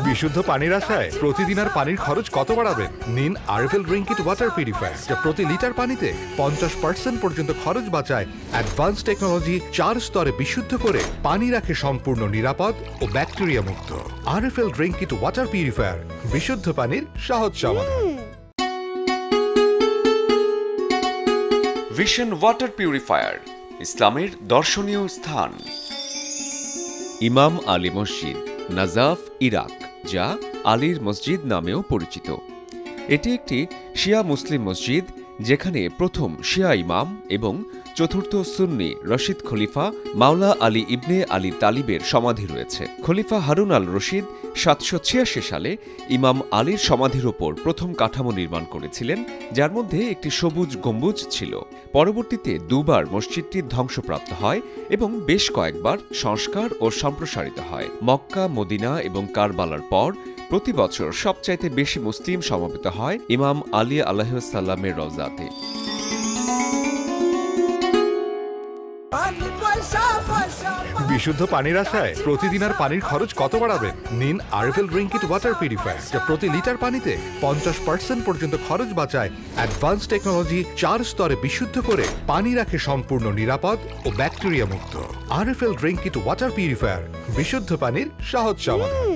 বিশুদ্ধ পানির আশায় প্রতিদিন আর পানির খরচ কত বাড়াবেন? নিন RFL drink it water purifier, যা প্রতি লিটার পানিতে 50% পর্যন্ত খরচ বাঁচায়। অ্যাডভান্স টেকনোলজি 4 স্তরে বিশুদ্ধ করে পানি রাখে সম্পূর্ণ নিরাপদ ও ব্যাকটেরিয়া মুক্ত। RFL drink it water purifier, বিশুদ্ধ পানির সহজ সমাধান। ভিশন ওয়াটার পিউরিফায়ার, ইসলামের দর্শনীয় স্থান। ইমাম আলী মসজিদ, নাজাফ, ইরাক, যা আলীর মসজিদ নামেও পরিচিত। এটি একটি শিয়া মুসলিম মসজিদ, যেখানে প্রথম শিয়া ইমাম এবং চতুর্থ সুন্নি রশিদ খলিফা মাওলা আলী ইবনে আলী তালিবের সমাধি রয়েছে। খলিফা হারুন আল রশিদ 786 সালে ইমাম আলীর সমাধির ওপর প্রথম কাঠামো নির্মাণ করেছিলেন, যার মধ্যে একটি সবুজ গম্বুজ ছিল। পরবর্তীতে দুবার মসজিদটি ধ্বংসপ্রাপ্ত হয় এবং বেশ কয়েকবার সংস্কার ও সম্প্রসারিত হয়। মক্কা, মদিনা এবং কারবালার পর প্রতি বছর সবচাইতে বেশি মুসলিম সমবেত হয় ইমাম আলী আলাইহিসসালামের রওজাতে। বিশুদ্ধ পানির আশায় প্রতিদিন আর পানির খরচ কত বাড়াবেন? নিন RFL drink it water purifier, যা প্রতি লিটার পানিতে 50% পর্যন্ত খরচ বাঁচায়। অ্যাডভান্স টেকনোলজি 4 স্তরে বিশুদ্ধ করে পানি রাখে সম্পূর্ণ নিরাপদ ও ব্যাকটেরিয়া মুক্ত। RFL drink it water purifier, বিশুদ্ধ পানির সহজ সমাধান।